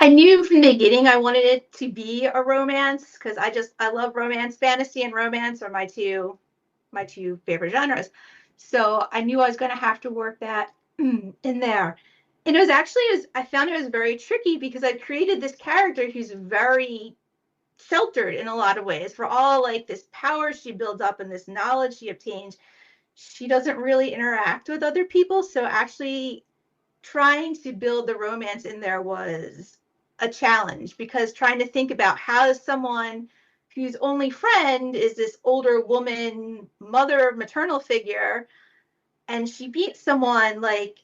I knew from the beginning I wanted it to be a romance because I love romance. Fantasy and romance are my two favorite genres. So I knew I was going to have to work that in there. And I found it was very tricky because I created this character who's very sheltered in a lot of ways. For all like this power she builds up and this knowledge she obtains, she doesn't really interact with other people. So actually trying to build the romance in there was a challenge because trying to think about how does someone whose only friend is this older woman, mother, maternal figure, and she beats someone, like,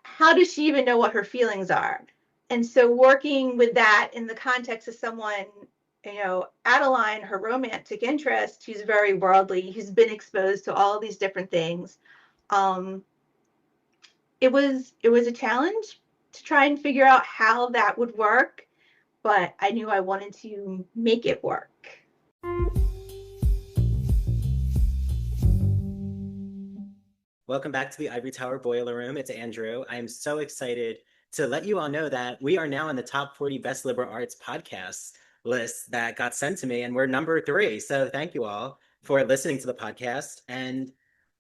how does she even know what her feelings are? And so working with that in the context of someone, Adeline, her romantic interest, who's very worldly, who's been exposed to all these different things, um, it was a challenge to try and figure out how that would work, but I knew I wanted to make it work. Welcome back to the Ivory Tower Boiler Room. It's Andrew. I am so excited to let you all know that we are now in the top 40 best liberal arts podcasts list that got sent to me, and we're number 3. So thank you all for listening to the podcast. And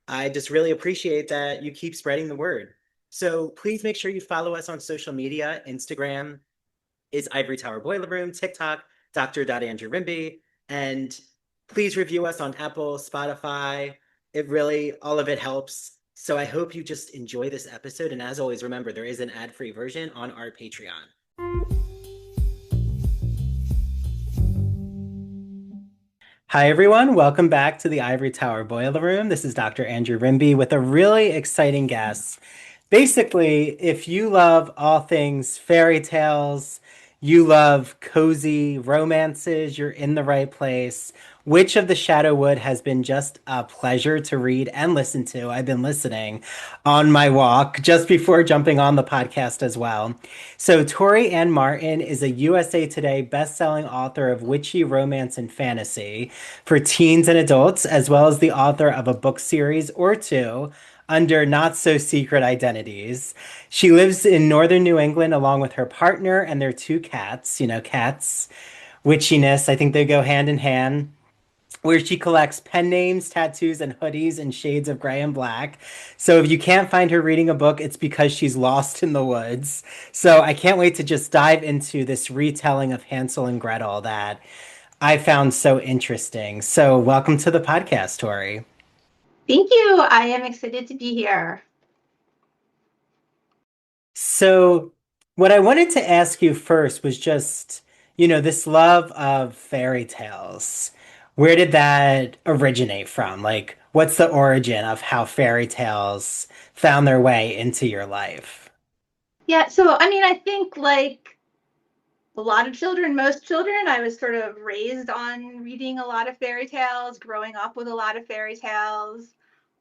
I just really appreciate that you keep spreading the word. So please make sure you follow us on social media. Instagram is Ivory Tower Boiler Room, TikTok, Dr. Rimby, and please review us on Apple, Spotify. All of it helps. So I hope you just enjoy this episode. And as always, remember, there is an ad-free version on our Patreon. Hi, everyone. Welcome back to the Ivory Tower Boiler Room. This is Dr. Andrew Rimby with a really exciting guest. Basically, if you love all things fairy tales, you love cozy romances, you're in the right place. Witch of the Shadow Wood has been just a pleasure to read and listen to. I've been listening on my walk just before jumping on the podcast as well. So, Tori Anne Martin is a USA Today best-selling author of witchy romance and fantasy for teens and adults, as well as the author of a book series or two under not so secret identities. She lives in northern New England along with her partner and their 2 cats. Cats, witchiness, I think they go hand in hand. Where she collects pen names, tattoos, and hoodies in shades of gray and black. So if you can't find her reading a book, it's because she's lost in the woods. So I can't wait to just dive into this retelling of Hansel and Gretel that I found so interesting. So welcome to the podcast, Tori. Thank you. I am excited to be here. So, what I wanted to ask you first was just, this love of fairy tales. Where did that originate from? Like, what's the origin of how fairy tales found their way into your life? Yeah, so I mean, I think like a lot of children, most children, I was sort of raised on reading a lot of fairy tales, growing up with a lot of fairy tales.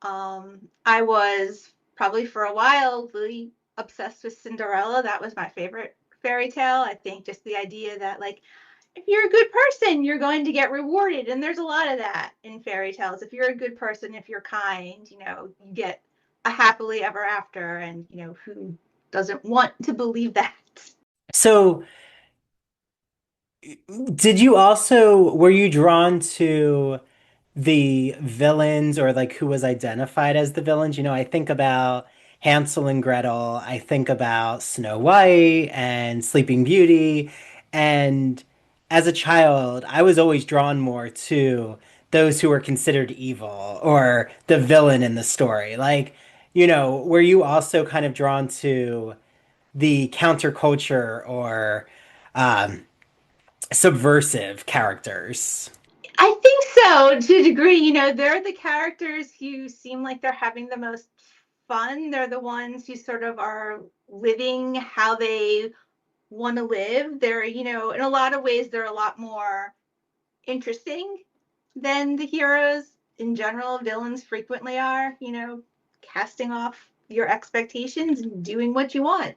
I was probably for a while really obsessed with Cinderella. That was my favorite fairy tale. I think just the idea that, like, if you're a good person, you're going to get rewarded. And there's a lot of that in fairy tales. If you're a good person, if you're kind, you get a happily ever after. And, who doesn't want to believe that? So, were you drawn to the villains or like who was identified as the villains? I think about Hansel and Gretel, I think about Snow White and Sleeping Beauty. And as a child, I was always drawn more to those who were considered evil or the villain in the story. Like, were you also kind of drawn to the counterculture or um, subversive characters? I think so, to a degree. They're the characters who seem like they're having the most fun. They're the ones who sort of are living how they want to live. They're, in a lot of ways, they're a lot more interesting than the heroes in general. Villains frequently are, casting off your expectations and doing what you want.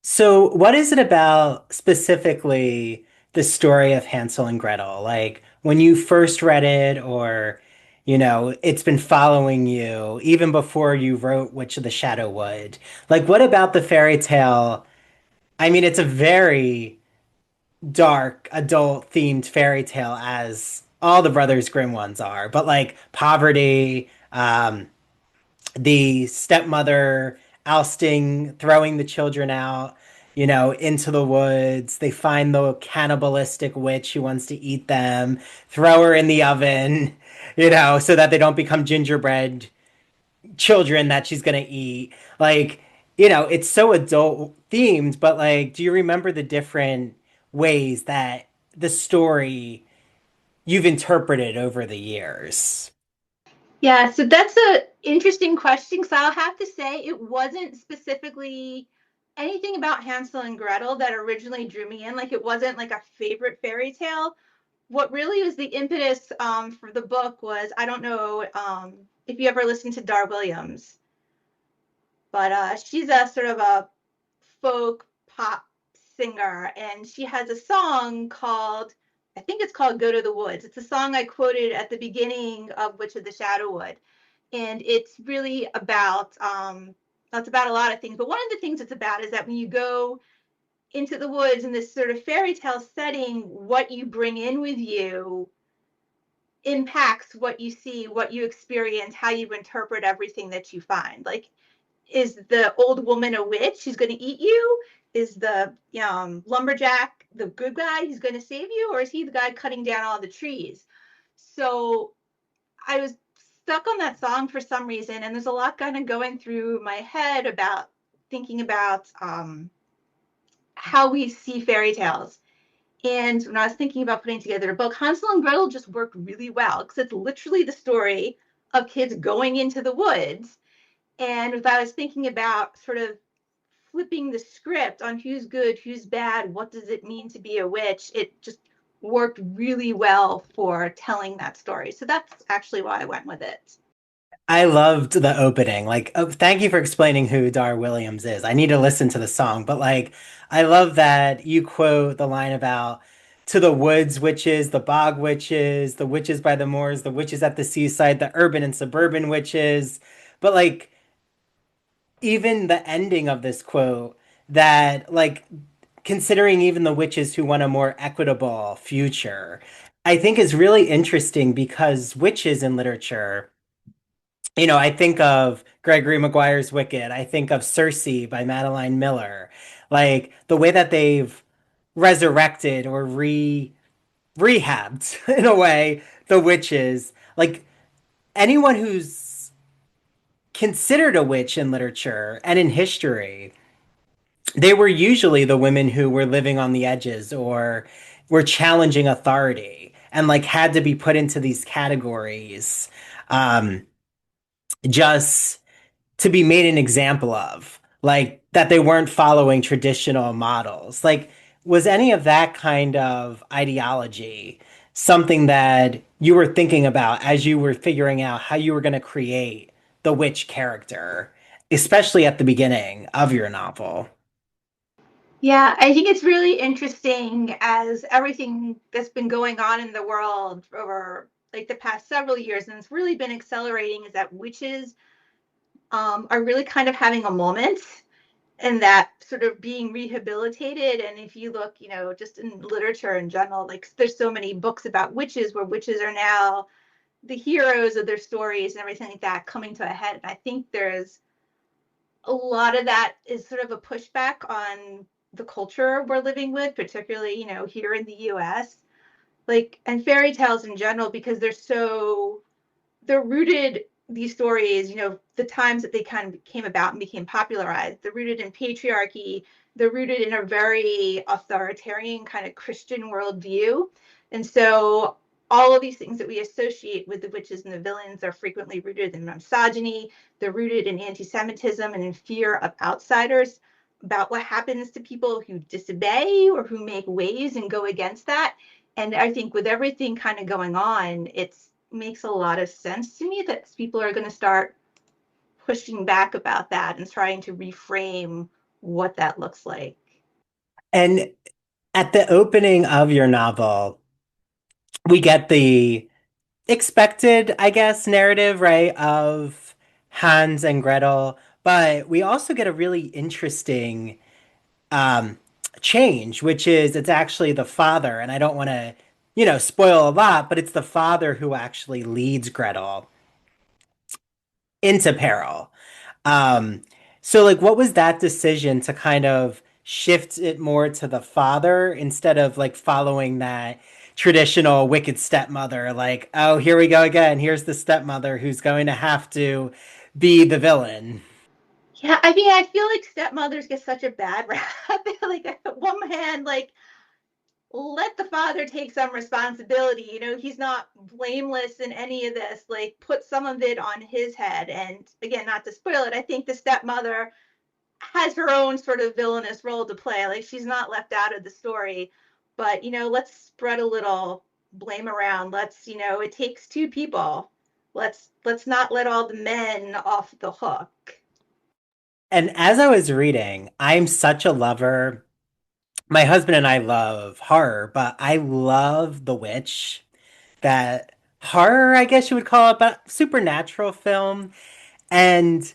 So, what is it about specifically the story of Hansel and Gretel? Like when you first read it, or, it's been following you even before you wrote Witch of the Shadow Wood. Like, what about the fairy tale? I mean, it's a very dark adult themed fairy tale as all the Brothers Grimm ones are, but like poverty, the stepmother ousting, throwing the children out, into the woods. They find the cannibalistic witch who wants to eat them, throw her in the oven, so that they don't become gingerbread children that she's gonna eat. Like, it's so adult themed, but like, do you remember the different ways that the story you've interpreted over the years? Yeah, so that's a interesting question because I'll have to say it wasn't specifically anything about Hansel and Gretel that originally drew me in. Like it wasn't like a favorite fairy tale. What really was the impetus for the book was I don't know if you ever listened to Dar Williams, but she's a sort of a folk pop singer, and she has a song called, I think it's called Go to the Woods. It's a song I quoted at the beginning of Witch of the Shadowwood. And it's really about, that's about a lot of things. But one of the things it's about is that when you go into the woods in this sort of fairy tale setting, what you bring in with you impacts what you see, what you experience, how you interpret everything that you find. Like, is the old woman a witch? She's going to eat you? Is the lumberjack the good guy? He's going to save you? Or is he the guy cutting down all the trees? So I was stuck on that song for some reason, and there's a lot kind of going through my head about thinking about how we see fairy tales. And when I was thinking about putting together a book, Hansel and Gretel just worked really well because it's literally the story of kids going into the woods. And if I was thinking about sort of flipping the script on who's good, who's bad, what does it mean to be a witch, it just worked really well for telling that story. So that's actually why I went with it. I loved the opening. Like, oh, thank you for explaining who Dar Williams is. I need to listen to the song, but like, I love that you quote the line about to the woods witches, the bog witches, the witches by the moors, the witches at the seaside, the urban and suburban witches. But like, even the ending of this quote, that like, considering even the witches who want a more equitable future, I think is really interesting because witches in literature, I think of Gregory Maguire's Wicked. I think of Circe by Madeline Miller. Like the way that they've resurrected or rehabbed in a way the witches. Like anyone who's considered a witch in literature and in history, they were usually the women who were living on the edges or were challenging authority and like had to be put into these categories. Just to be made an example of, like that they weren't following traditional models. Like, was any of that kind of ideology something that you were thinking about as you were figuring out how you were going to create the witch character, especially at the beginning of your novel? Yeah, I think it's really interesting as everything that's been going on in the world over like the past several years, and it's really been accelerating, is that witches are really kind of having a moment and that sort of being rehabilitated. And if you look, just in literature in general, like there's so many books about witches where witches are now the heroes of their stories and everything like that coming to a head. And I think there's a lot of that is sort of a pushback on the culture we're living with, particularly, here in the US, like, and fairy tales in general, because they're rooted, these stories, the times that they kind of came about and became popularized, they're rooted in patriarchy, they're rooted in a very authoritarian kind of Christian worldview. And so all of these things that we associate with the witches and the villains are frequently rooted in misogyny, they're rooted in anti-Semitism and in fear of outsiders, about what happens to people who disobey or who make waves and go against that. And I think with everything kind of going on, it's makes a lot of sense to me that people are going to start pushing back about that and trying to reframe what that looks like. And at the opening of your novel, we get the expected, I guess, narrative, right, of Hans and Gretel, but we also get a really interesting change, which is it's actually the father, and I don't want to, spoil a lot, but it's the father who actually leads Gretel into peril. Um, so like what was that decision to kind of shift it more to the father instead of like following that traditional wicked stepmother, like, oh, here we go again. Here's the stepmother who's going to have to be the villain. Yeah, I mean, I feel like stepmothers get such a bad rap. Like, on one hand, like, let the father take some responsibility. He's not blameless in any of this. Like, put some of it on his head. And again, not to spoil it, I think the stepmother has her own sort of villainous role to play. Like, she's not left out of the story. But, let's spread a little blame around. It takes two people. Let's not let all the men off the hook. And as I was reading, I'm such a lover. My husband and I love horror, but I love The Witch. That horror, I guess you would call it, but supernatural film. And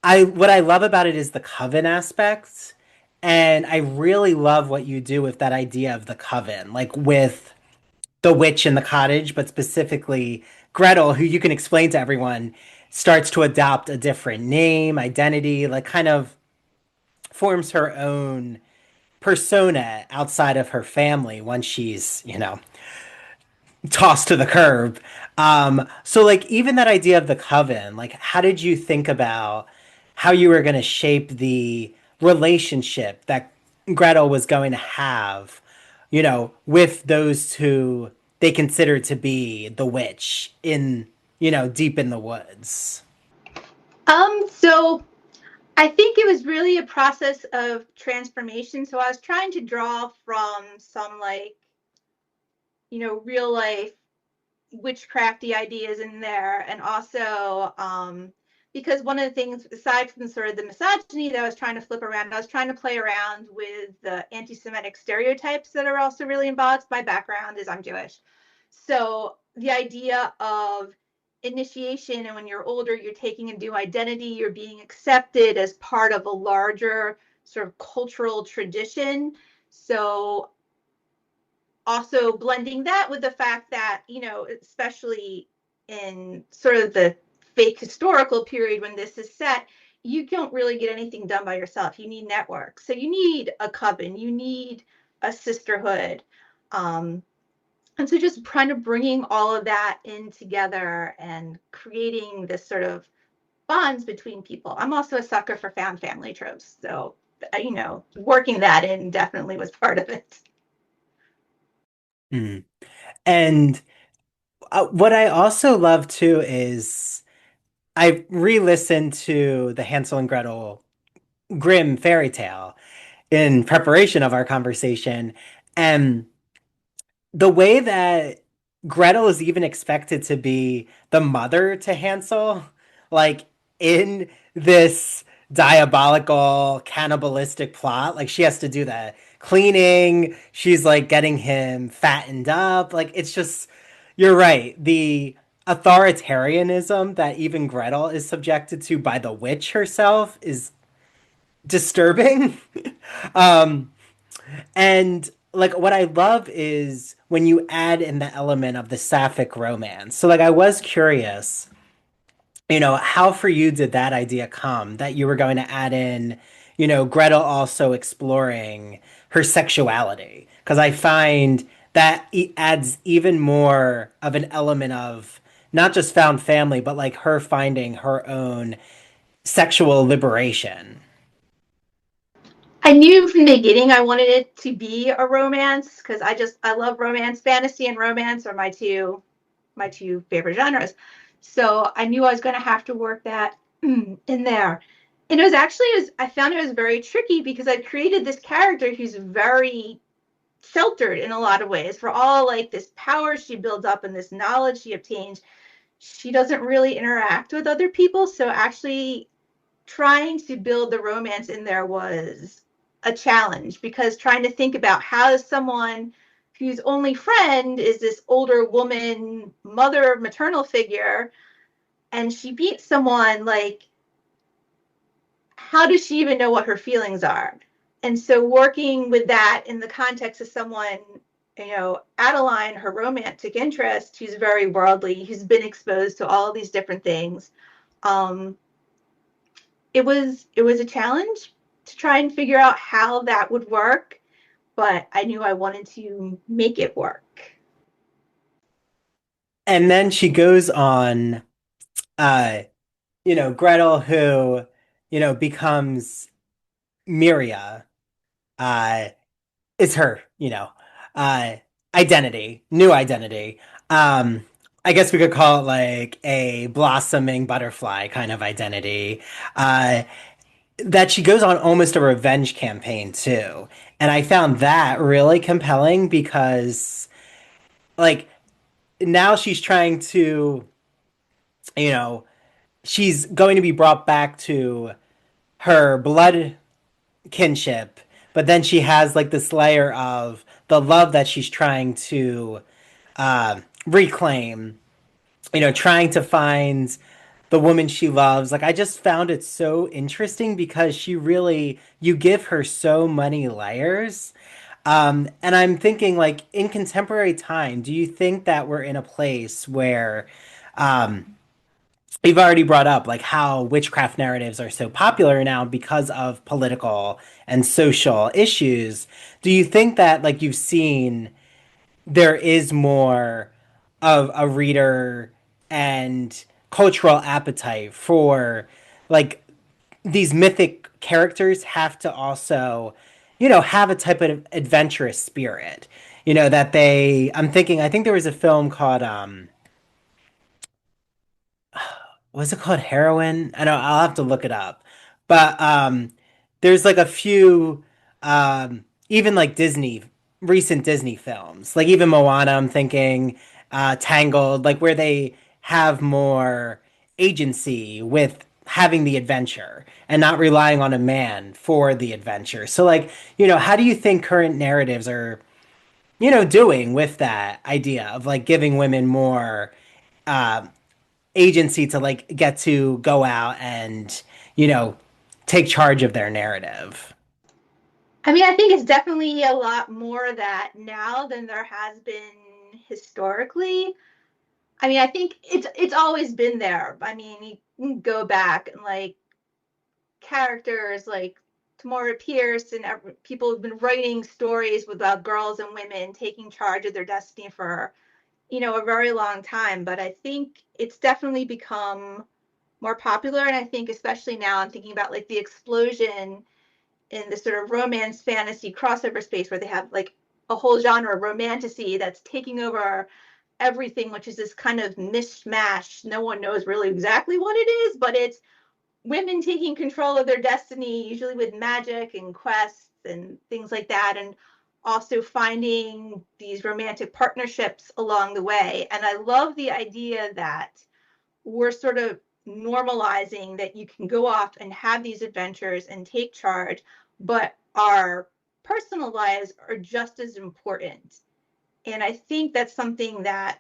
I what I love about it is the coven aspect. And I really love what you do with that idea of the coven, like with the witch in the cottage, but specifically Gretel, who you can explain to everyone, starts to adopt a different name, identity, like kind of forms her own persona outside of her family once she's, tossed to the curb. So like even that idea of the coven, like how did you think about how you were going to shape the relationship that Gretel was going to have, with those who they considered to be the witch in, deep in the woods? So I think it was really a process of transformation. So I was trying to draw from some, like, real life witchcrafty ideas in there. And also, because one of the things, aside from sort of the misogyny that I was trying to flip around, I was trying to play around with the anti-Semitic stereotypes that are also really involved. My background is I'm Jewish. So the idea of initiation, and when you're older, you're taking a new identity, you're being accepted as part of a larger sort of cultural tradition. So also blending that with the fact that, especially in sort of the fake historical period when this is set, you don't really get anything done by yourself. You need networks. So you need a coven, you need a sisterhood. And so just kind of bringing all of that in together and creating this sort of bonds between people. I'm also a sucker for found family tropes. So, working that in definitely was part of it. Mm. And what I also love too is I re-listened to the Hansel and Gretel Grimm fairy tale in preparation of our conversation. And the way that Gretel is even expected to be the mother to Hansel, like in this diabolical, cannibalistic plot, like she has to do the cleaning, she's like getting him fattened up. Like it's just, you're right. The authoritarianism that even Gretel is subjected to by the witch herself is disturbing. um, and like what I love is when you add in the element of the sapphic romance. So like I was curious, how for you did that idea come that you were going to add in, Gretel also exploring her sexuality? Because I find that adds even more of an element of not just found family, but like her finding her own sexual liberation. I knew from the beginning I wanted it to be a romance because I love romance. Fantasy and romance are my two favorite genres. So I knew I was going to have to work that in there. And I found it was very tricky because I created this character who's very sheltered in a lot of ways. For all like this power she builds up and this knowledge she obtains, she doesn't really interact with other people. So actually trying to build the romance in there was a challenge, because trying to think about how does someone whose only friend is this older woman, mother, maternal figure, and she beats someone, like, how does she even know what her feelings are? And so working with that in the context of someone, Adeline, her romantic interest, who's very worldly, who's been exposed to all these different things. Um, it was a challenge to try and figure out how that would work, but I knew I wanted to make it work. And then she goes on, uh, Gretel, who, becomes Miria, uh, is her, uh, identity, new identity. Um, I guess we could call it like a blossoming butterfly kind of identity. Uh, that she goes on almost a revenge campaign too. And I found that really compelling because, like, now she's trying to, you know, she's going to be brought back to her blood kinship, but then she has like this layer of the love that she's trying to reclaim, trying to find the woman she loves. Like, I just found it so interesting because you give her so many layers. And I'm thinking, like, in contemporary time, do you think that we're in a place where, um, you've already brought up like how witchcraft narratives are so popular now because of political and social issues. Do you think that like you've seen there is more of a reader and cultural appetite for like these mythic characters have to also, have a type of adventurous spirit. I think there was a film called was it called Heroin? I know I'll have to look it up. But there's like a few even like recent Disney films, like even Moana, I'm thinking Tangled, like where they have more agency with having the adventure and not relying on a man for the adventure. So like, how do you think current narratives are, doing with that idea of like giving women more uh, agency to like get to go out and, you know, take charge of their narrative. I mean, I think it's definitely a lot more of that now than there has been historically. I mean, I think it's always been there. I mean, you can go back and like characters like Tamora Pierce and people have been writing stories about girls and women taking charge of their destiny for, a very long time. But I think it's definitely become more popular. And I think especially now I'm thinking about like the explosion in the sort of romance fantasy crossover space where they have like a whole genre, romantasy, that's taking over everything, which is this kind of mishmash. No one knows really exactly what it is, but it's women taking control of their destiny, usually with magic and quests and things like that, and also finding these romantic partnerships along the way. And I love the idea that we're sort of normalizing that you can go off and have these adventures and take charge, but our personal lives are just as important. And I think that's something that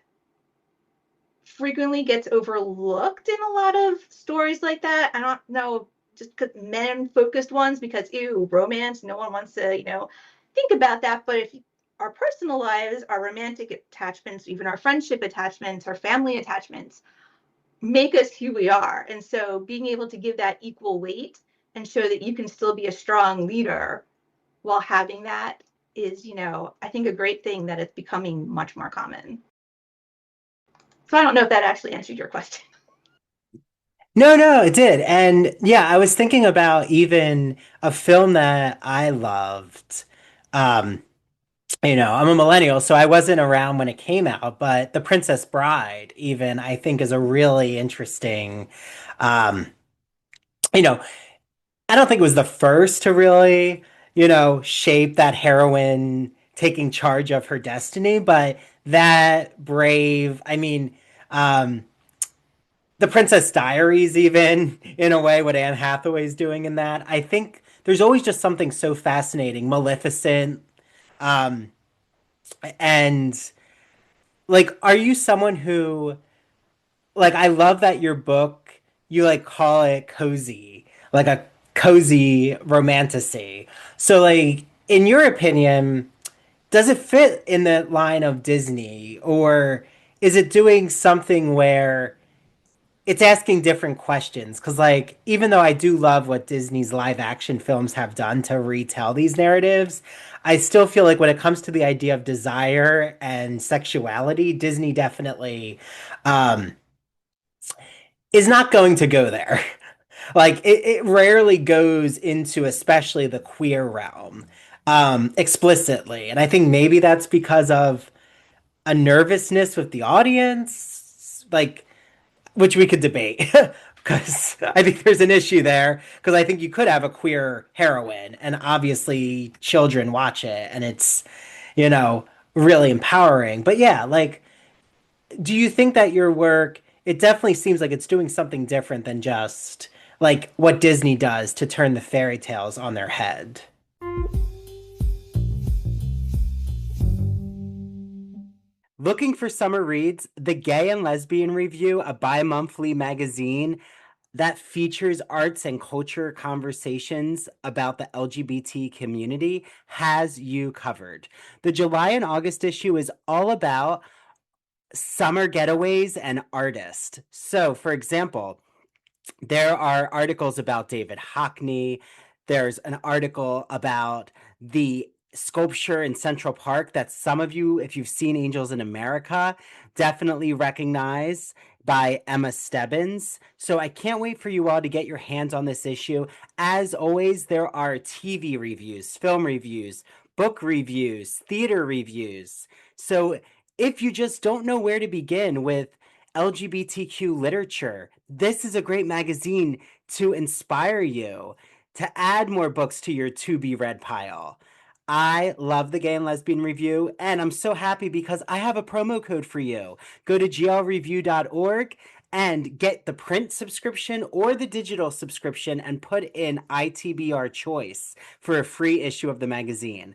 frequently gets overlooked in a lot of stories like that. I don't know, just men focused ones, because ew, romance, no one wants to, think about that. But if our personal lives, our romantic attachments, even our friendship attachments, our family attachments, make us who we are. And so being able to give that equal weight and show that you can still be a strong leader while having that is, I think a great thing that it's becoming much more common. So I don't know if that actually answered your question. No, no, it did. And yeah, I was thinking about even a film that I loved. Um, I'm a millennial, so I wasn't around when it came out, but The Princess Bride, even, I think is a really interesting, um, you know, I don't think it was the first to really, shape that heroine taking charge of her destiny, but that brave, um, the Princess Diaries, even in a way, what Anne Hathaway's doing in that. I think there's always just something so fascinating, Maleficent, um, and like, are you someone who like I love that your book you like call it cozy, like a cozy romantasy. So, like, in your opinion, does it fit in the line of Disney, or is it doing something where it's asking different questions? Because, like, even though I do love what Disney's live action films have done to retell these narratives, I still feel like when it comes to the idea of desire and sexuality, Disney definitely um, is not going to go there. Like, it rarely goes into especially the queer realm explicitly. And I think maybe that's because of a nervousness with the audience. Like, which we could debate because I think there's an issue there because I think you could have a queer heroine and obviously children watch it and it's, you know, really empowering. But yeah, like, do you think that your work, it definitely seems like it's doing something different than just like what Disney does to turn the fairy tales on their head? Looking for summer reads, the Gay and Lesbian Review, a bi-monthly magazine that features arts and culture conversations about the LGBT community, has you covered. The July and August issue is all about summer getaways and artists. So, for example, there are articles about David Hockney. There's an article about the sculpture in Central Park that some of you, if you've seen Angels in America, definitely recognize, by Emma Stebbins. So I can't wait for you all to get your hands on this issue. As always, there are TV reviews, film reviews, book reviews, theater reviews. So if you just don't know where to begin with LGBTQ literature, this is a great magazine to inspire you to add more books to your to be read pile. I love the Gay and Lesbian Review, and I'm so happy because I have a promo code for you. Go to glreview.org and get the print subscription or the digital subscription and put in ITBR choice for a free issue of the magazine.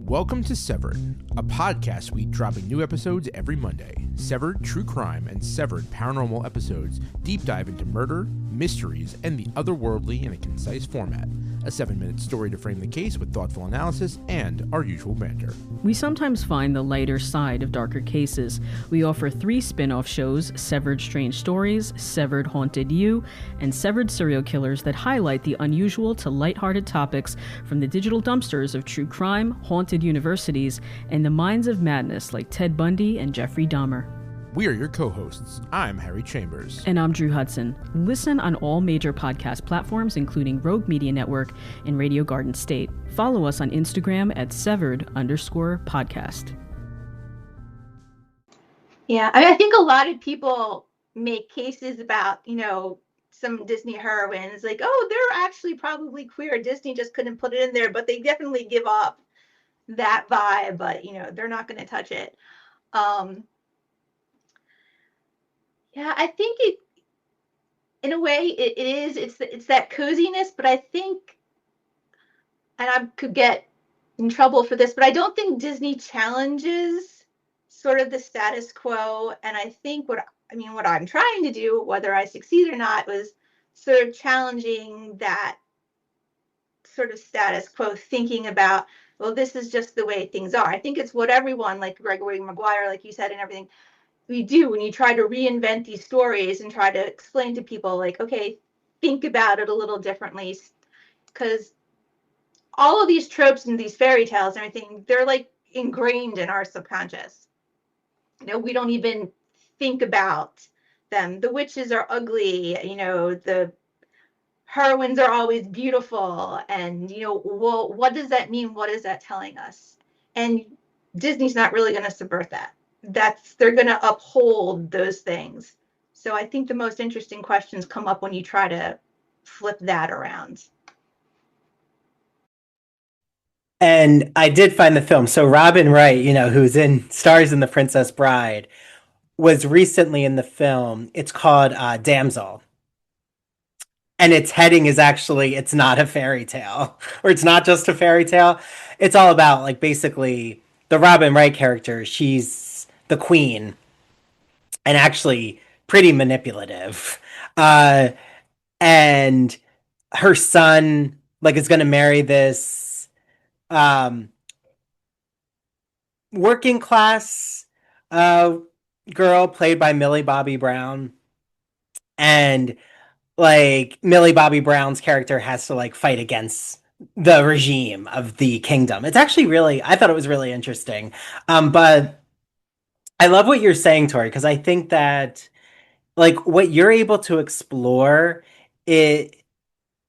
Welcome to Severed, a podcast week dropping new episodes every Monday. Severed True Crime and Severed Paranormal episodes deep dive into murder, mysteries, and the otherworldly in a concise format. A 7-minute story to frame the case with thoughtful analysis and our usual banter. We sometimes find the lighter side of darker cases. We offer 3 spin-off shows, Severed Strange Stories, Severed Haunted You, and Severed Serial Killers that highlight the unusual to lighthearted topics from the digital dumpsters of true crime, haunted universities, and the minds of madness like Ted Bundy and Jeffrey Dahmer. We are your co-hosts. I'm Harry Chambers. And I'm Drew Hudson. Listen on all major podcast platforms, including Rogue Media Network and Radio Garden State. Follow us on Instagram at severed_podcast. Yeah, I think a lot of people make cases about, some Disney heroines, like, oh, they're actually probably queer. Disney just couldn't put it in there, but they definitely give off that vibe, but, they're not going to touch it. Yeah, I think in a way, it's that coziness, but I think, and I could get in trouble for this, but I don't think Disney challenges sort of the status quo. And I think what I'm trying to do, whether I succeed or not, was sort of challenging that sort of status quo, thinking about, well, this is just the way things are. I think it's what everyone, like Gregory Maguire, like you said, and everything, we do when you try to reinvent these stories and try to explain to people, like, okay, think about it a little differently, because all of these tropes and these fairy tales and everything, they're like ingrained in our subconscious. We don't even think about them. The witches are ugly, the heroines are always beautiful, and well, what does that mean? What is that telling us? And Disney's not really going to subvert that. They're going to uphold those things. So I think the most interesting questions come up when you try to flip that around. And I did find the film. So Robin Wright, who's stars in The Princess Bride, was recently in the film. It's called Damsel. and its heading is actually it's not a fairy tale, or it's not just a fairy tale. It's all about like basically the Robin Wright character. She's the queen and actually pretty manipulative. Uh, and her son like is going to marry this um, working class uh, girl played by Millie Bobby Brown, and like Millie Bobby Brown's character has to like fight against the regime of the kingdom. It's actually really, I thought it was really interesting. But I love what you're saying, Tori, because I think that like what you're able to explore it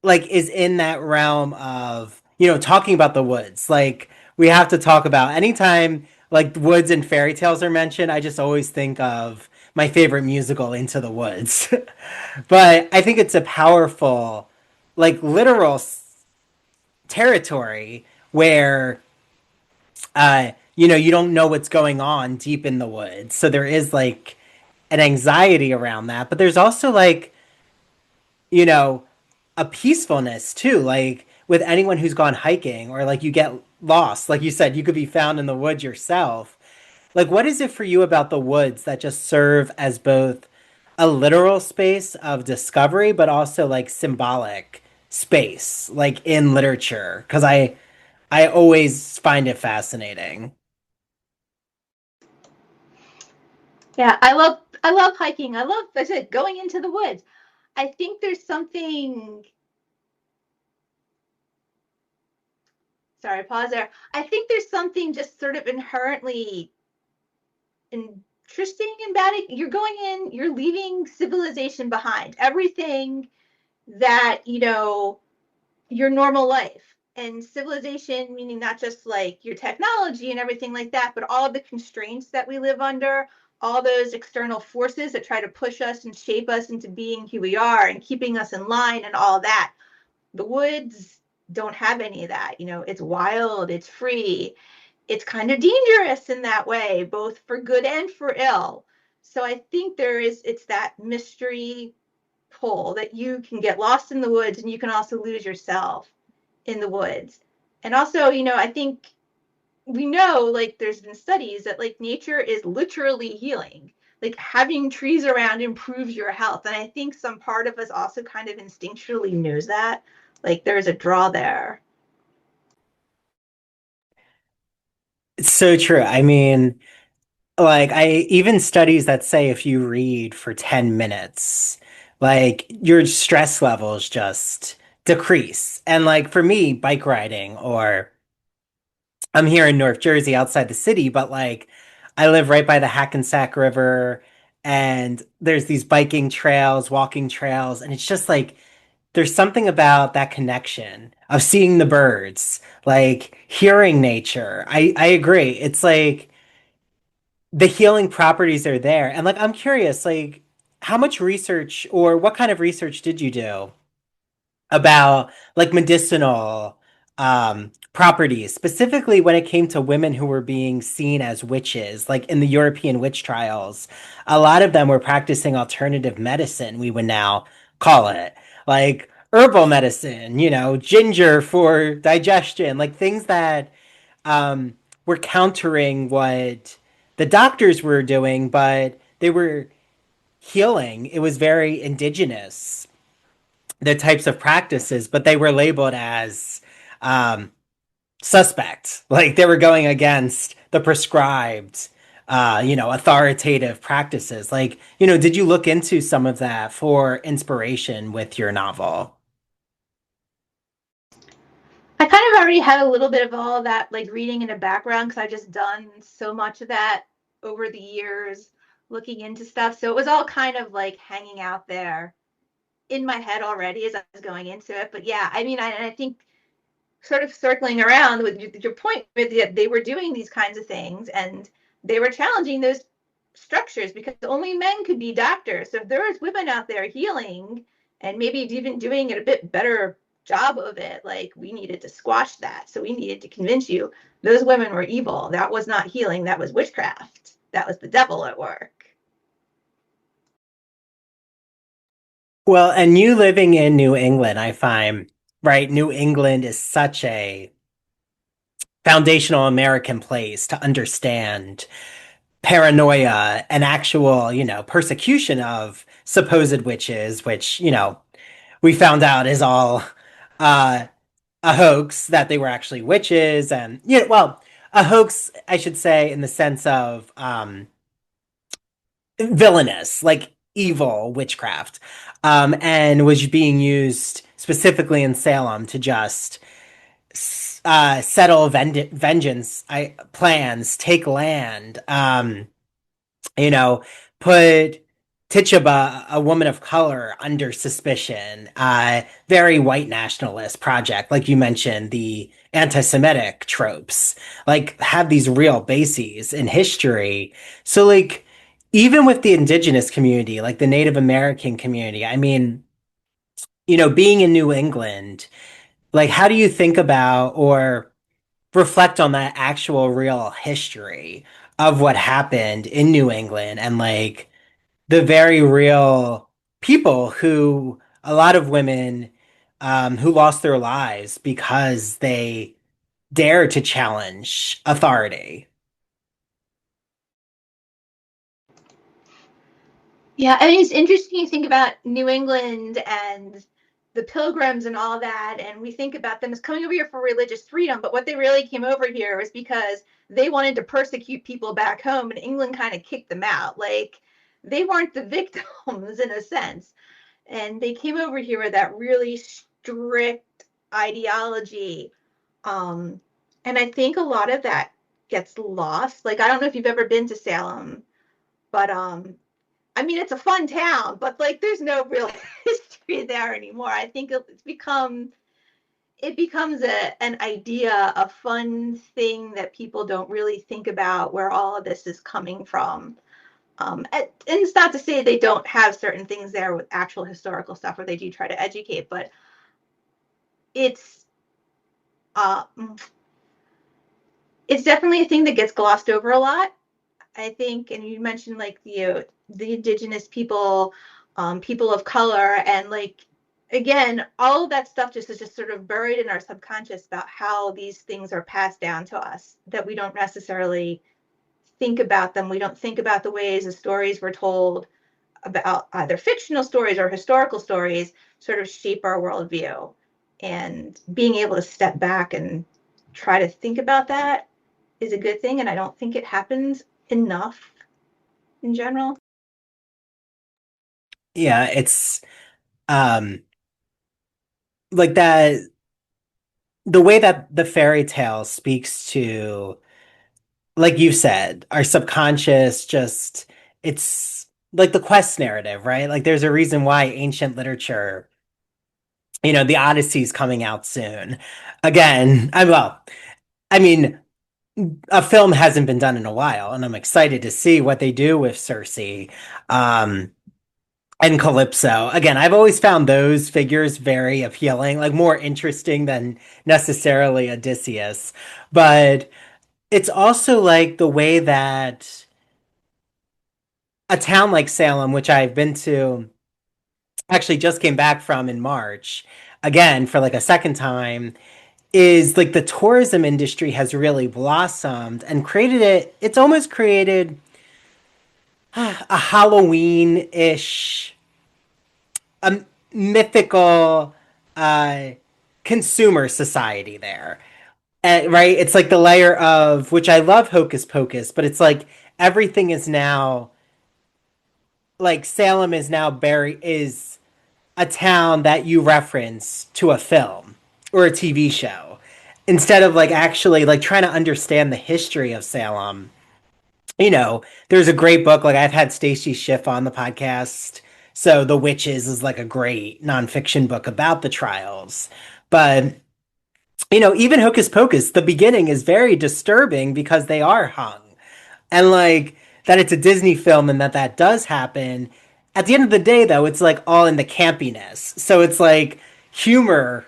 like is in that realm of, talking about the woods. Like we have to talk about anytime like woods and fairy tales are mentioned, I just always think of my favorite musical, Into the Woods. But I think it's a powerful like literal territory where you don't know what's going on deep in the woods. So there is like an anxiety around that, but there's also like, you know, a peacefulness too. Like with anyone who's gone hiking or like you get lost, like you said, you could be found in the woods yourself. Like, what is it for you about the woods that just serve as both a literal space of discovery, but also like symbolic space, like in literature? Because I always find it fascinating. Yeah, I love hiking. I love, I said, going into the woods. I think there's something, sorry, pause there. I think there's something just sort of inherently interesting about it. You're going in, you're leaving civilization behind. Everything that, your normal life. And civilization, meaning not just like your technology and everything like that, but all of the constraints that we live under, all those external forces that try to push us and shape us into being who we are and keeping us in line and all that. The woods don't have any of that. It's wild, it's free, it's kind of dangerous in that way, both for good and for ill. So I think it's that mystery pull that you can get lost in the woods and you can also lose yourself in the woods. And also, I think we know like there's been studies that like nature is literally healing. Like having trees around improves your health. And I think some part of us also kind of instinctually knows that. Like there's a draw there. It's so true. I mean, like I even studies that say if you read for 10 minutes, like your stress levels just decrease. And like for me, bike riding, or I'm here in North Jersey outside the city, but like I live right by the Hackensack River, and there's these biking trails, walking trails, and it's just like there's something about that connection of seeing the birds, like hearing nature. I agree. It's like the healing properties are there. And like I'm curious, like how much research or what kind of research did you do about like medicinal properties, specifically when it came to women who were being seen as witches, like in the European witch trials? A lot of them were practicing alternative medicine, we would now call it, like herbal medicine, ginger for digestion, like things that were countering what the doctors were doing, but they were healing. It was very indigenous, the types of practices, but they were labeled as um, suspect. Like they were going against the prescribed, authoritative practices. Like, did you look into some of that for inspiration with your novel? I kind of already had a little bit of all of that, like reading in the background, because I've just done so much of that over the years, looking into stuff. So it was all kind of like hanging out there in my head already as I was going into it. But yeah, I mean, I think sort of circling around with your point, with they were doing these kinds of things and they were challenging those structures because only men could be doctors. So if there was women out there healing and maybe even doing it a bit better job of it, like we needed to squash that. So we needed to convince you those women were evil. That was not healing. That was witchcraft. That was the devil at work. Well, and you living in New England, I find, right, New England is such a foundational American place to understand paranoia and actual, persecution of supposed witches, which, we found out is all uh, a hoax, that they were actually witches. And, well, a hoax, I should say, in the sense of villainous, like evil witchcraft, and was being used specifically in Salem to just settle vengeance plans, take land, you know, put Tituba, a woman of color, under suspicion. Very white nationalist project, like you mentioned, the anti-Semitic tropes, like have these real bases in history. So, like, even with the indigenous community, like the Native American community, I mean, being in New England, like, how do you think about or reflect on that actual real history of what happened in New England and like the very real people who a lot of women who lost their lives because they dared to challenge authority? Yeah, I mean, it's interesting to think about New England and the Pilgrims and all that, and we think about them as coming over here for religious freedom, but what they really came over here was because they wanted to persecute people back home, and England kind of kicked them out. Like, they weren't the victims in a sense, and they came over here with that really strict ideology. Um, and I think a lot of that gets lost. Like, I don't know if you've ever been to Salem, but I mean, it's a fun town, but like, there's no real history there anymore. I think it becomes an idea, a fun thing that people don't really think about where all of this is coming from. And it's not to say they don't have certain things there with actual historical stuff where they do try to educate, but it's uh, it's definitely a thing that gets glossed over a lot. I think, and you mentioned like the indigenous people, people of color, and like again, all of that stuff just is just sort of buried in our subconscious about how these things are passed down to us that we don't necessarily think about them. We don't think about the ways the stories were told about either fictional stories or historical stories sort of shape our worldview. And being able to step back and try to think about that is a good thing. And I don't think it happens enough in general. Yeah, it's um like that the way that the fairy tale speaks to, like you said, our subconscious, just it's like the quest narrative, right? Like there's a reason why ancient literature, the Odyssey's coming out soon. Again, I mean, a film hasn't been done in a while, and I'm excited to see what they do with Circe, um, and Calypso. Again, I've always found those figures very appealing, like more interesting than necessarily Odysseus. But it's also like the way that a town like Salem, which I've been to, actually just came back from in March, again for like a second time, is like the tourism industry has really blossomed and it's almost created a Halloween-ish, a mythical uh, consumer society there. Right? It's like the layer of, which I love Hocus Pocus, but it's like everything is now, like Salem is now is a town that you reference to a film or a TV show instead of like actually like trying to understand the history of Salem. There's a great book. Like I've had Stacy Schiff on the podcast. So The Witches is like a great nonfiction book about the trials. But, even Hocus Pocus, the beginning is very disturbing because they are hung. And like that it's a Disney film and that does happen. At the end of the day, though, it's like all in the campiness. So it's like humor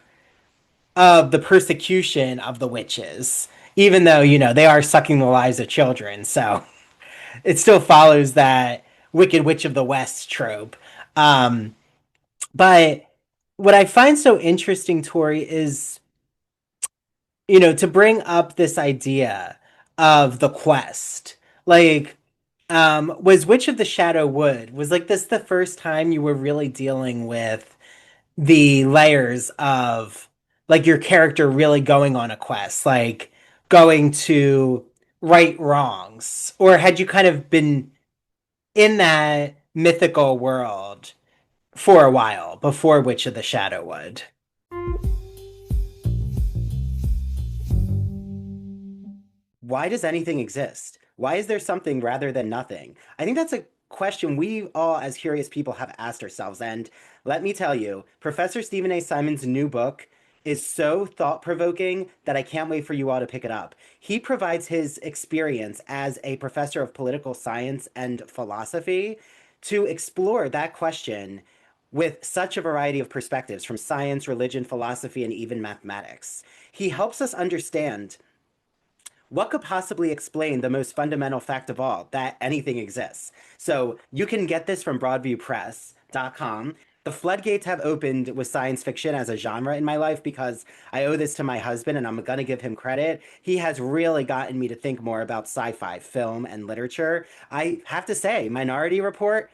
of the persecution of the witches, even though, they are sucking the lives of children. So it still follows that Wicked Witch of the West trope. Um, But what I find so interesting, Tori, is, to bring up this idea of the quest. Like, was Witch of the Shadow Wood, was like this the first time you were really dealing with the layers of like your character really going on a quest, like going to right wrongs? Or had you kind of been in that mythical world for a while before Witch of the Shadow Wood? Why does anything exist? Why is there something rather than nothing? I think that's a question we all, as curious people, have asked ourselves. And let me tell you, Professor Stephen A. Simon's new book is so thought provoking that I can't wait for you all to pick it up. He provides his experience as a professor of political science and philosophy to explore that question with such a variety of perspectives from science, religion, philosophy, and even mathematics. He helps us understand what could possibly explain the most fundamental fact of all, that anything exists. So you can get this from broadviewpress.com. The floodgates have opened with science fiction as a genre in my life because I owe this to my husband and I'm going to give him credit. He has really gotten me to think more about sci-fi, film, and literature. I have to say, Minority Report,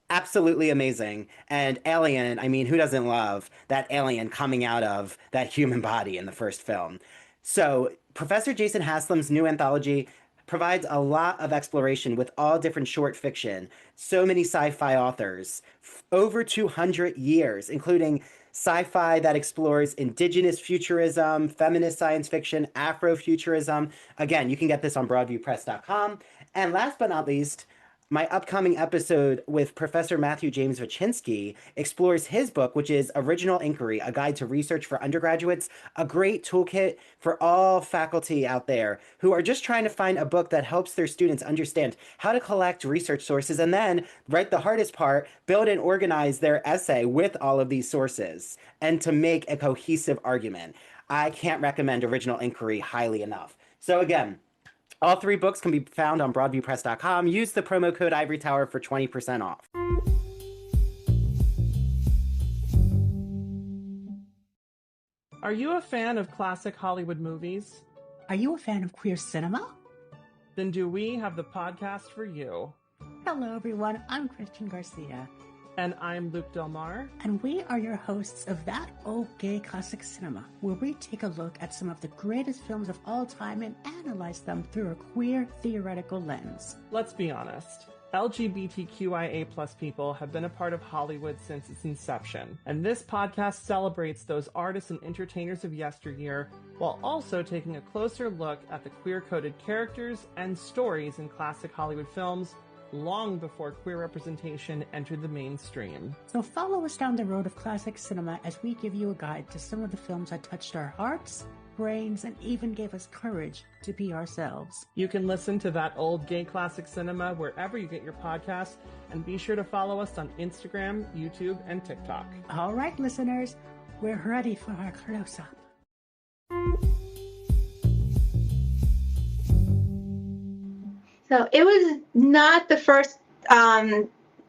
absolutely amazing. And Alien, I mean, who doesn't love that alien coming out of that human body in the first film? So, Professor Jason Haslam's new anthology provides a lot of exploration with all different short fiction, so many sci-fi authors, over 200 years, including sci-fi that explores indigenous futurism, feminist science fiction, Afrofuturism. Again, you can get this on broadviewpress.com. And last but not least, my upcoming episode with Professor Matthew James Wachinsky explores his book, which is Original Inquiry, a guide to research for undergraduates, a great toolkit for all faculty out there who are just trying to find a book that helps their students understand how to collect research sources and then, right, the hardest part, build and organize their essay with all of these sources and to make a cohesive argument. I can't recommend Original Inquiry highly enough. So again, all three books can be found on broadviewpress.com. Use the promo code Ivory Tower for 20% off. Are you a fan of classic Hollywood movies? Are you a fan of queer cinema? Then do we have the podcast for you. Hello, everyone. I'm Christian Garcia. And I'm Luke Del Mar. And we are your hosts of That Old Gay Classic Cinema, where we take a look at some of the greatest films of all time and analyze them through a queer theoretical lens. Let's be honest. LGBTQIA+ people have been a part of Hollywood since its inception, and this podcast celebrates those artists and entertainers of yesteryear while also taking a closer look at the queer-coded characters and stories in classic Hollywood films long before queer representation entered the mainstream. So follow us down the road of classic cinema as we give you a guide to some of the films that touched our hearts, brains, and even gave us courage to be ourselves. You can listen to That Old Gay Classic Cinema wherever you get your podcasts, and be sure to follow us on Instagram, YouTube, and TikTok. All right, listeners, we're ready for our close-up. So it was not the first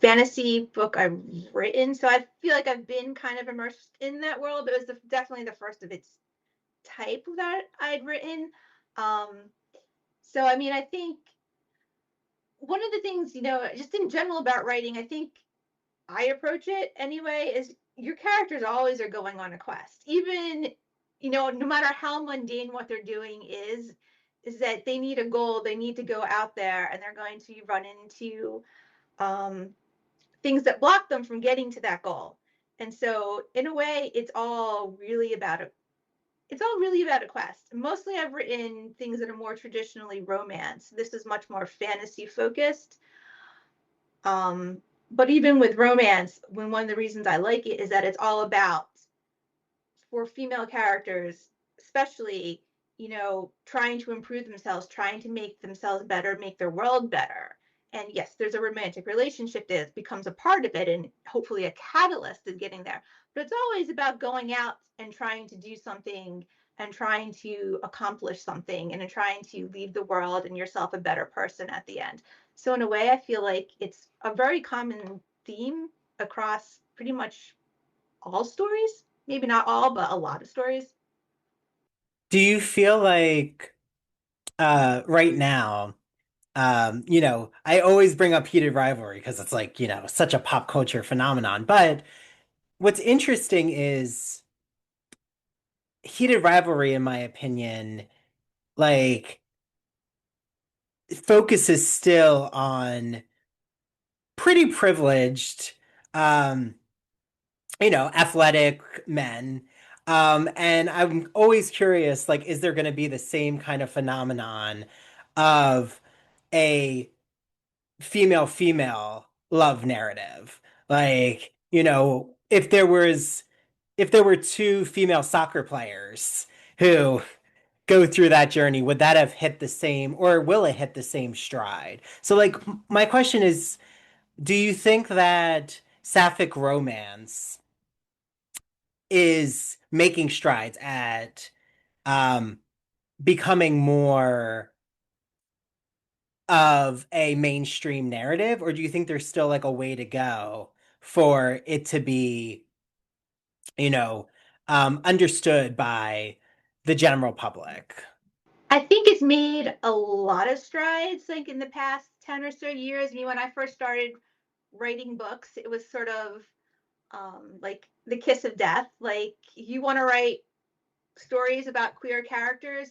fantasy book I've written, so I feel like I've been kind of immersed in that world, but it was definitely the first of its type that I'd written. So, I mean, I think one of the things, just in general about writing, I think I approach it anyway, is your characters always are going on a quest. Even, no matter how mundane what they're doing is that they need a goal, they need to go out there, and they're going to run into things that block them from getting to that goal. And so in a way, it's all really about a quest. Mostly I've written things that are more traditionally romance. This is much more fantasy focused. But even with romance, one of the reasons I like it is that it's all about, for female characters, especially, trying to improve themselves, trying to make themselves better, make their world better. And yes, there's a romantic relationship that becomes a part of it and hopefully a catalyst in getting there. But it's always about going out and trying to do something and trying to accomplish something and trying to leave the world and yourself a better person at the end. So in a way, I feel like it's a very common theme across pretty much all stories. Maybe not all, but a lot of stories. Do you feel like right now, I always bring up heated rivalry because it's like, such a pop culture phenomenon. But what's interesting is heated rivalry, in my opinion, like focuses still on pretty privileged, um, athletic men. And I'm always curious, like, is there going to be the same kind of phenomenon of a female love narrative? Like, if there were two female soccer players who go through that journey, would that have hit the same, or will it hit the same stride? So, like, my question is, do you think that sapphic romance is making strides at um, becoming more of a mainstream narrative, or do you think there's still like a way to go for it to be, you know, understood by the general public? I think it's made a lot of strides, like in the past 10 or so years. I mean, when I first started writing books, it was sort of like the kiss of death. Like, you want to write stories about queer characters,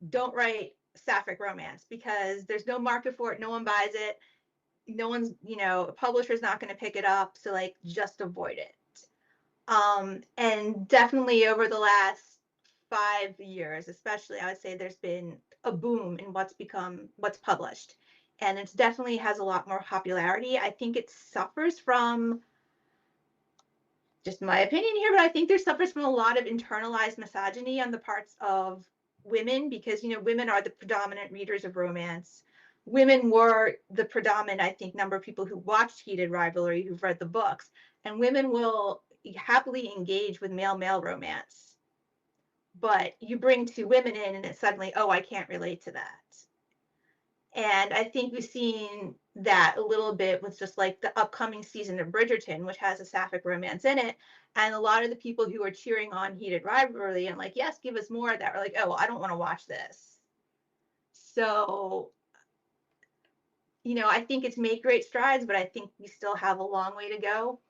don't write sapphic romance because there's no market for it. No one buys it. No one's, a publisher's not going to pick it up. So, like, just avoid it. And definitely over the last 5 years, especially, I would say there's been a boom in what's published. And it definitely has a lot more popularity. I think it suffers from, just my opinion here, but I think there suffers from a lot of internalized misogyny on the parts of women because, women are the predominant readers of romance. Women were the predominant, I think, number of people who watched Heated Rivalry, who've read the books, and women will happily engage with male romance. But you bring two women in and it's suddenly, oh, I can't relate to that. And I think we've seen that a little bit with just like the upcoming season of Bridgerton, which has a sapphic romance in it. And a lot of the people who are cheering on Heated Rivalry and like, yes, give us more of that, are like, oh, well, I don't want to watch this. So, I think it's made great strides, but I think we still have a long way to go.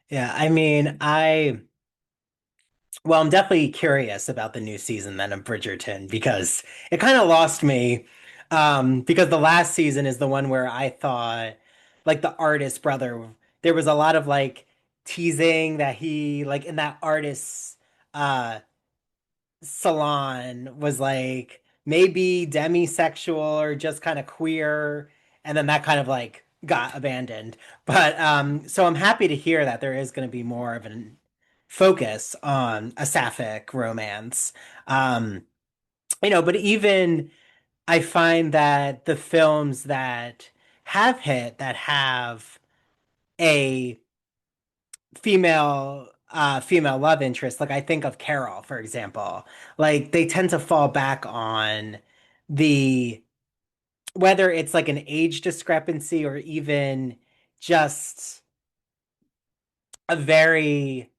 Yeah, I mean, I'm definitely curious about the new season then of Bridgerton because it kind of lost me. Because the last season is the one where I thought, like, the artist brother, there was a lot of like teasing that he, like, in that artist's uh salon was like maybe demisexual or just kind of queer, and then that kind of like got abandoned. But so I'm happy to hear that there is going to be more of an focus on a sapphic romance. Um, but even I find that the films that have hit that have a female love interest, like I think of Carol, for example, like they tend to fall back on the whether it's like an age discrepancy or even just a very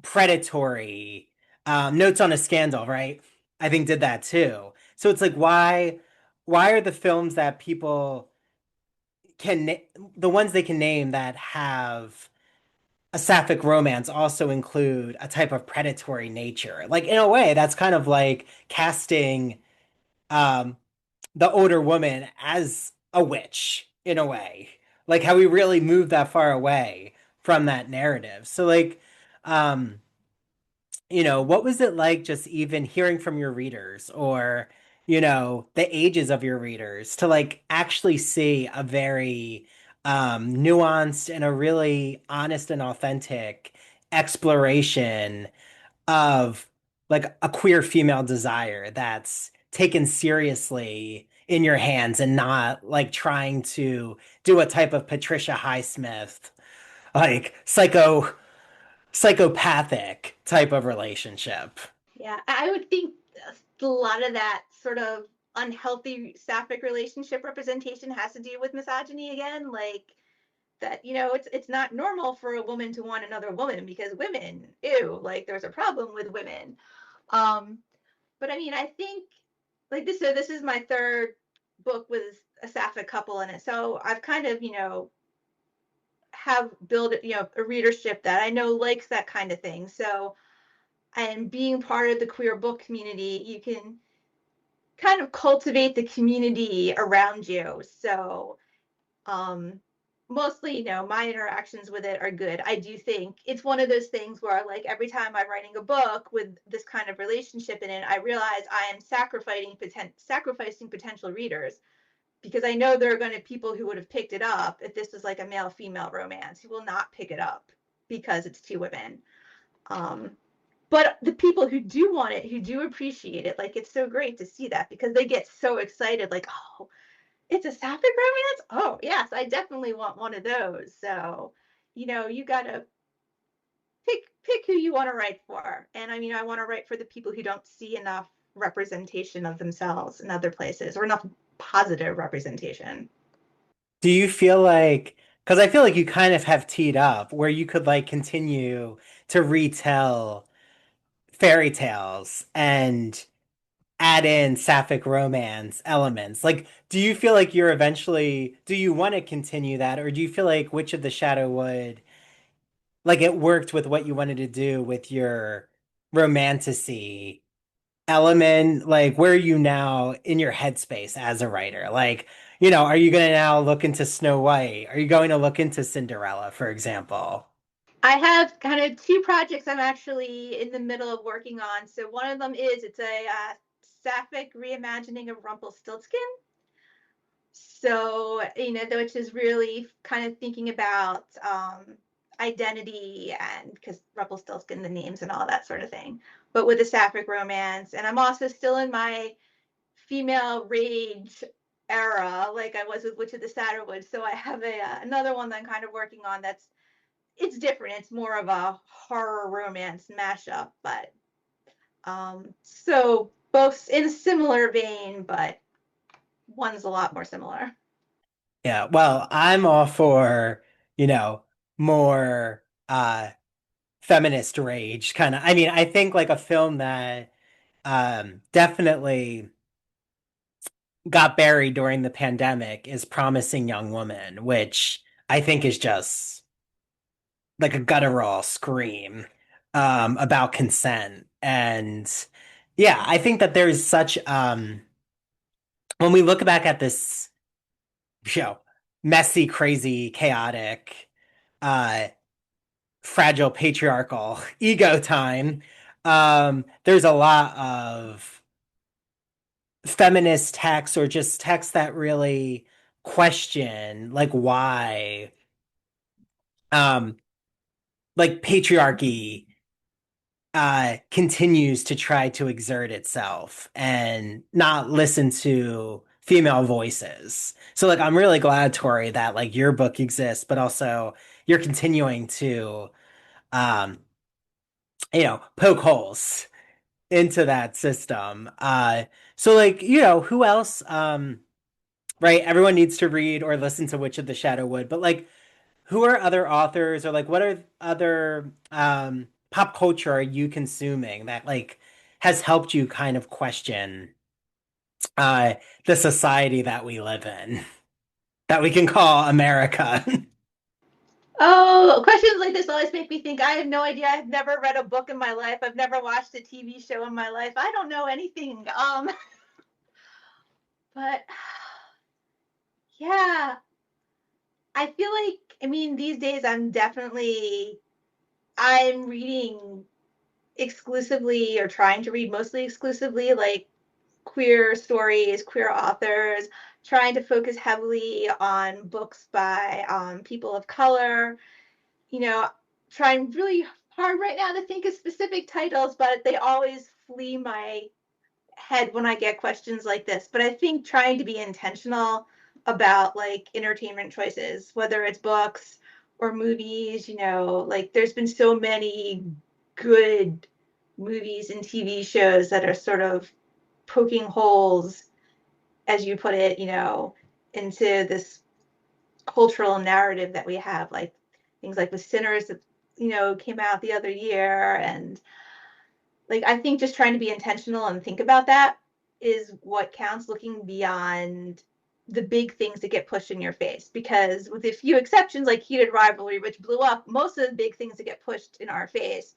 predatory Notes on a Scandal, right? I think did that too. So it's like why are the films that people the ones they can name that have a sapphic romance also include a type of predatory nature? Like, in a way, that's kind of like casting um the older woman as a witch in a way. Like how we really moved that far away from that narrative. So like um what was it like just even hearing from your readers or, the ages of your readers to like actually see a very nuanced and a really honest and authentic exploration of like a queer female desire that's taken seriously in your hands and not like trying to do a type of Patricia Highsmith, like psychopathic type of relationship. Yeah, I would think a lot of that sort of unhealthy sapphic relationship representation has to do with misogyny again. Like, that, it's not normal for a woman to want another woman, because women, ew, like there's a problem with women. But I mean, I think like this is my third book with a sapphic couple in it. So I've kind of, have built, a readership that I know likes that kind of thing. So, and being part of the queer book community, you can kind of cultivate the community around you. So, mostly, my interactions with it are good. I do think it's one of those things where, like, every time I'm writing a book with this kind of relationship in it, I realize I am sacrificing potential readers, because I know there are going to be people who would have picked it up if this was like a male-female romance, who will not pick it up because it's two women. But the people who do want it, who do appreciate it, like, it's so great to see that, because they get so excited, like, oh, it's a sapphic romance? Oh, yes, I definitely want one of those. So, you gotta pick who you want to write for. And I mean, I want to write for the people who don't see enough representation of themselves in other places, or enough positive representation. Do you feel like, because I feel like you kind of have teed up where you could like continue to retell fairy tales and add in sapphic romance elements. Like, do you feel like do you want to continue that, or do you feel like Witch of the Shadow Wood, like it worked with what you wanted to do with your romantasy element? Like, where are you now in your headspace as a writer? Like, are you going to now look into Snow White? Are you going to look into Cinderella, for example? I have kind of two projects I'm actually in the middle of working on. So one of them it's a sapphic reimagining of Rumpelstiltskin. So, which is really kind of thinking about identity, and because Rumpelstiltskin, the names and all that sort of thing, but with a sapphic romance. And I'm also still in my female rage era, like I was with Witch of the Satyr. So I have another one that I'm kind of working on it's different. It's more of a horror romance mashup, but so both in a similar vein, but one's a lot more similar. Yeah, well, I'm all for, more feminist rage kind of. I mean, I think like a film that definitely got buried during the pandemic is Promising Young Woman, which I think is just like a guttural scream about consent. And yeah, I think that there's such when we look back at this show, messy, crazy, chaotic, uh fragile patriarchal ego time, there's a lot of feminist texts, or just texts that really question like why um like patriarchy continues to try to exert itself and not listen to female voices. So like I'm really glad, Tori, that like your book exists, but also you're continuing to um poke holes into that system. So like, who else right? Everyone needs to read or listen to Witch of the Shadow Wood, but like who are other authors, or like what are other pop culture are you consuming that like has helped you kind of question uh the society that we live in, that we can call America? Oh, questions like this always make me think. I have no idea. I've never read a book in my life. I've never watched a TV show in my life. I don't know anything. But yeah, I feel like, I mean, these days I'm reading exclusively, or trying to read mostly exclusively, like queer stories, queer authors, trying to focus heavily on books by people of color, you know, trying really hard right now to think of specific titles, but they always flee my head when I get questions like this. But I think trying to be intentional about like entertainment choices, whether it's books or movies, like there's been so many good movies and TV shows that are sort of poking holes, as you put it, into this cultural narrative that we have, like things like The Sinners that, came out the other year. And like, I think just trying to be intentional and think about that is what counts, looking beyond the big things that get pushed in your face. Because with a few exceptions, like Heated Rivalry, which blew up, most of the big things that get pushed in our face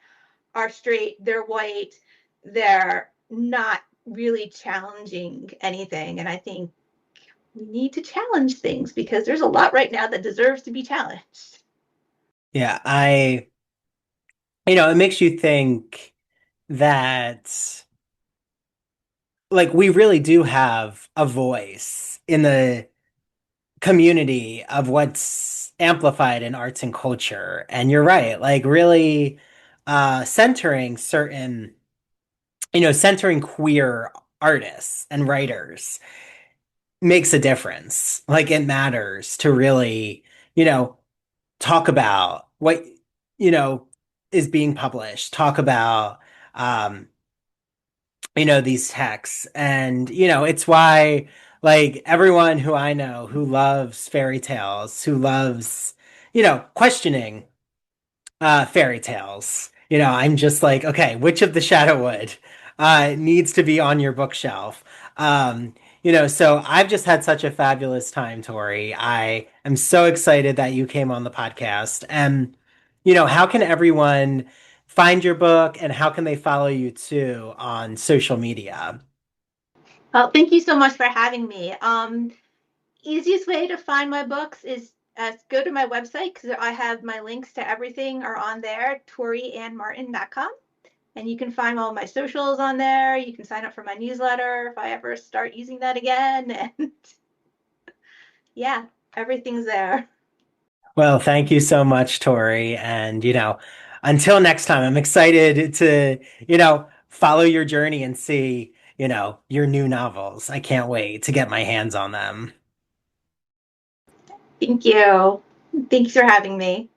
are straight, they're white, they're not really challenging anything. And I think we need to challenge things because there's a lot right now that deserves to be challenged. Yeah, it makes you think that like we really do have a voice in the community of what's amplified in arts and culture. And you're right, like really centering centering queer artists and writers makes a difference. Like it matters to really, talk about what, you know, is being published, talk about, um, these texts. And, it's why, like, everyone who I know who loves fairy tales, who loves, questioning fairy tales. I'm just like, okay, which of the Shadowwood needs to be on your bookshelf? So I've just had such a fabulous time, Tori. I am so excited that you came on the podcast. And, how can everyone find your book and how can they follow you too on social media? Well, thank you so much for having me. Easiest way to find my books is go to my website because I have my links to everything are on there, toriannemartin.com. And you can find all my socials on there. You can sign up for my newsletter if I ever start using that again. And yeah, everything's there. Well, thank you so much, Tori. And, until next time, I'm excited to, follow your journey and see, your new novels. I can't wait to get my hands on them. Thank you. Thanks for having me.